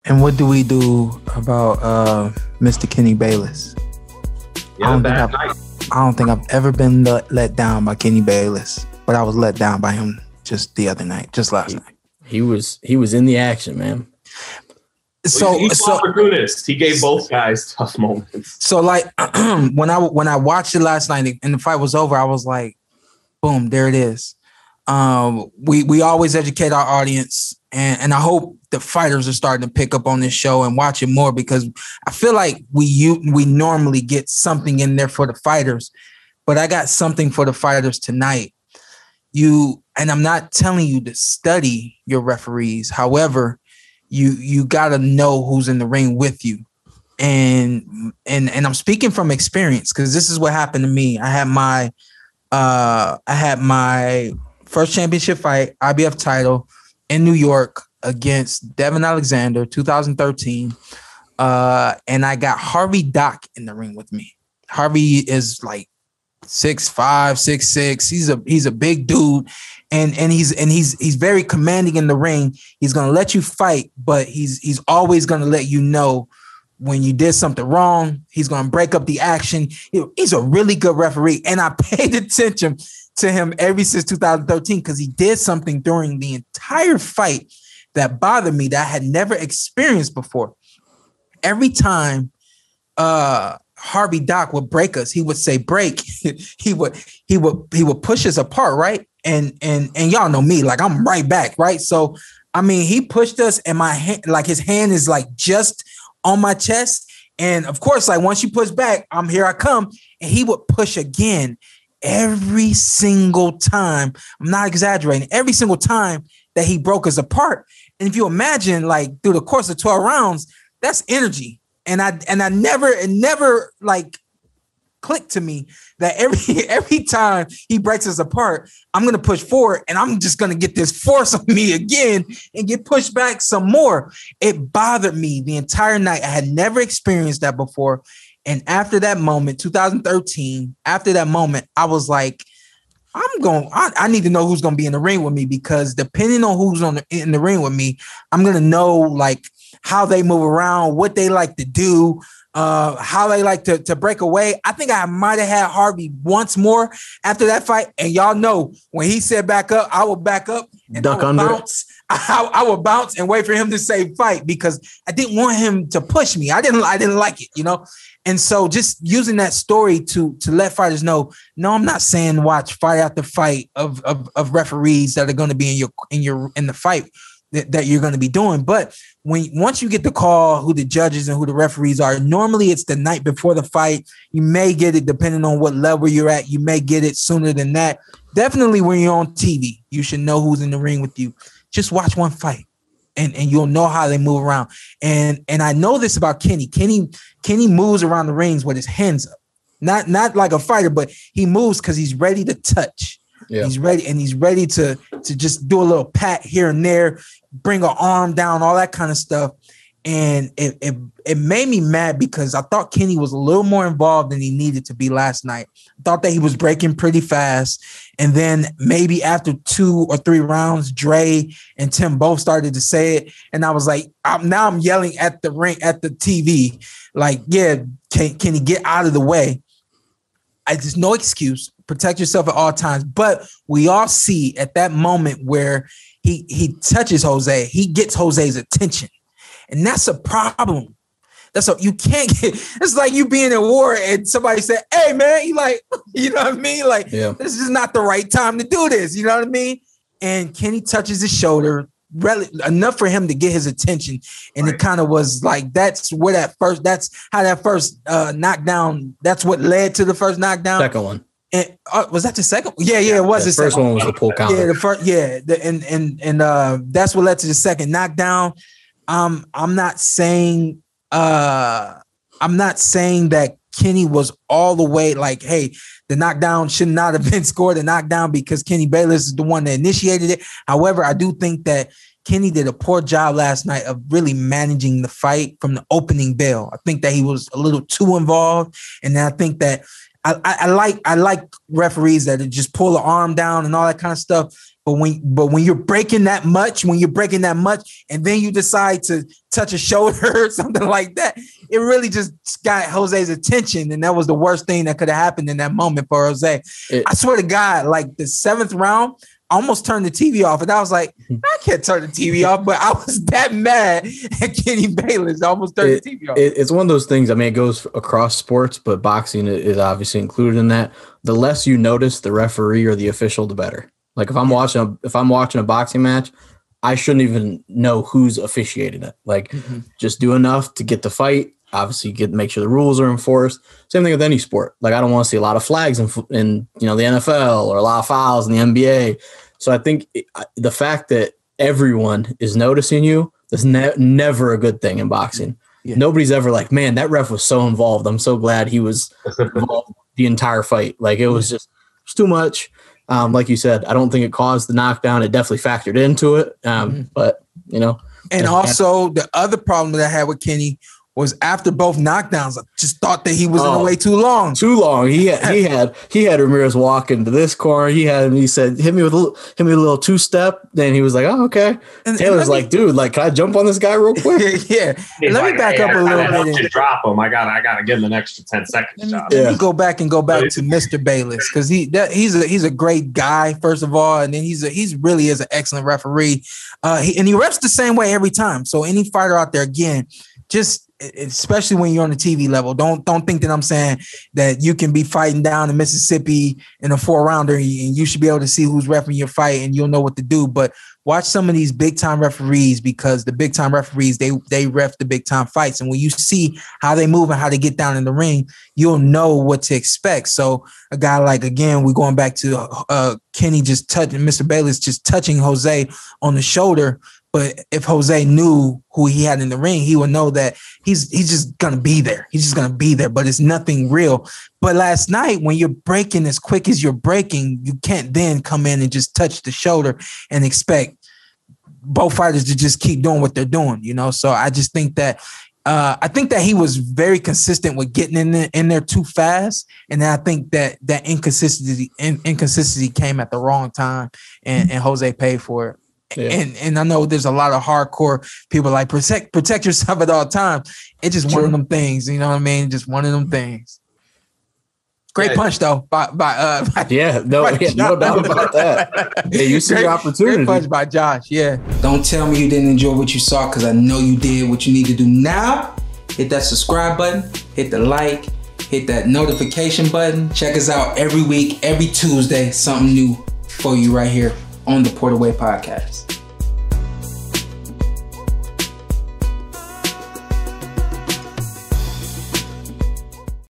And what do we do about Mr. Kenny Bayless? Yeah, I don't think I've ever been let down by Kenny Bayless, but I was let down by him just the other night, just last night. He was in the action, man. So he's opportunist. He gave both guys tough moments. So like when I watched it last night and the fight was over, I was like, boom, there it is. We always educate our audience, and I hope the fighters are starting to pick up on this show and watch it more, because I feel like we normally get something in there for the fighters, but I got something for the fighters tonight. And I'm not telling you to study your referees. However, you got to know who's in the ring with you. And I'm speaking from experience, because this is what happened to me. I had my first championship fight, IBF title in New York against Devin Alexander, 2013. And I got Harvey Dock in the ring with me. Harvey is like 6'5", 6'6". He's a big dude, and he's very commanding in the ring. He's gonna let you fight, but he's always gonna let you know when you did something wrong. He's gonna break up the action. He's a really good referee, and I paid attention to him ever since 2013, because he did something during the entire fight that bothered me, that I had never experienced before. Every time Harvey Dock would break us, he would say break. he would push us apart, right? And y'all know me, like I'm right back, right? So I mean, he pushed us, and my hand, like his hand is like just on my chest. And of course, like once you push back, here I come, and he would push again. Every single time, I'm not exaggerating, every single time that he broke us apart. And if you imagine, like through the course of 12 rounds, that's energy. And I never like clicked to me that every time he breaks us apart, I'm gonna push forward, and I'm just gonna get this force on me again and get pushed back some more. It bothered me the entire night. I had never experienced that before. And after that moment, 2013, after that moment, I was like, I need to know who's going to be in the ring with me, because depending on who's in the ring with me, I'm going to know like how they move around, what they like to do, how they like to break away. I think I might have had Harvey once more after that fight. And y'all know when he said back up, I will back up and duck under. Bounce. I would bounce and wait for him to say fight, because I didn't want him to push me. I didn't like it, you know? And so just using that story to let fighters know, no, I'm not saying watch fight after fight of referees that are going to be in the fight that you're going to be doing. But once you get the call who the judges and who the referees are, normally it's the night before the fight. You may get it depending on what level you're at. You may get it sooner than that. Definitely when you're on TV, you should know who's in the ring with you. Just watch one fight. And you'll know how they move around. And I know this about Kenny. Kenny moves around the rings with his hands up. Not like a fighter, but he moves because he's ready to touch. Yeah. He's ready to just do a little pat here and there, bring an arm down, all that kind of stuff. And it made me mad, because I thought Kenny was a little more involved than he needed to be last night. I thought that he was breaking pretty fast. And then maybe after 2 or 3 rounds, Dre and Tim both started to say it. And I was like, now I'm yelling at the ring, at the TV, like, yeah, can he get out of the way? There's no excuse. Protect yourself at all times. But we all see at that moment where he touches Jose, he gets Jose's attention. And that's a problem. You can't get, it's like you being in war and somebody said, hey man, you like, you know what I mean? Like, yeah. This is not the right time to do this. You know what I mean? And Kenny touches his shoulder enough for him to get his attention. And It kind of was like, that's how that first knockdown, that's what led to the first knockdown. Second one. And, was that the second? Yeah, it was the first one was the pull counter. Yeah, the first, yeah. And that's what led to the second knockdown. I'm not saying that Kenny was all the way like, hey, the knockdown should not have been scored a knockdown because Kenny Bayless is the one that initiated it. However, I do think that Kenny did a poor job last night of really managing the fight from the opening bell. I think that he was a little too involved. And then I think that I like referees that just pull the arm down and all that kind of stuff. But when you're breaking that much, and then you decide to touch a shoulder or something like that, it really just got Jose's attention. And that was the worst thing that could have happened in that moment for Jose. I swear to God, like the 7th round, I almost turned the TV off. And I was like, I can't turn the TV off. But I was that mad at Kenny Bayless. I almost turned the TV off. It's one of those things. I mean, it goes across sports, but boxing is obviously included in that. The less you notice the referee or the official, the better. Like if I'm watching a boxing match, I shouldn't even know who's officiating it. Like just do enough to get the fight. Obviously, make sure the rules are enforced. Same thing with any sport. Like I don't want to see a lot of flags in the NFL or a lot of fouls in the NBA. So I think the fact that everyone is noticing you is never a good thing in boxing. Yeah. Nobody's ever like, man, that ref was so involved. I'm so glad he was involved the entire fight. Like it was just too much. Like you said, I don't think it caused the knockdown. It definitely factored into it. But and also the other problem that I had with Kenny was after both knockdowns, I just thought that he was in the way too long. Too long. He had Ramirez walk into this corner. He said, hit me with a little 2-step. Then he was like, oh, okay. And Taylor's like, dude, like, can I jump on this guy real quick? Yeah. Let me back up a little bit. To drop him. I gotta give him an extra 10 seconds. Let me go back to Mr. Bayless, because he's a great guy, first of all, and then he's really is an excellent referee. And he refs the same way every time. So any fighter out there, again, just especially when you're on the TV level, don't think that I'm saying that you can be fighting down in Mississippi in a 4-rounder and you should be able to see who's refereeing your fight and you'll know what to do. But watch some of these big time referees, because the big time referees, they ref the big time fights. And when you see how they move and how they get down in the ring, you'll know what to expect. So a guy like, again, we're going back to Kenny just touching Mr. Bayless, just touching Jose on the shoulder. But if Jose knew who he had in the ring, he would know that he's just going to be there. He's just going to be there, but it's nothing real. But last night, when you're breaking as quick as you're breaking, you can't then come in and just touch the shoulder and expect both fighters to just keep doing what they're doing, So I just think that he was very consistent with getting in there too fast. And then I think that inconsistency came at the wrong time and Jose paid for it. Yeah. And I know there's a lot of hardcore people like protect yourself at all times. It's just one of them things, you know what I mean? Just one of them things. Great punch though. No doubt about that. Yeah, you see your opportunity. Great punch by Josh. Yeah. Don't tell me you didn't enjoy what you saw, because I know you did. What you need to do now: hit that subscribe button, hit the like, hit that notification button. Check us out every week, every Tuesday. Something new for you right here on the Porter Way Podcast.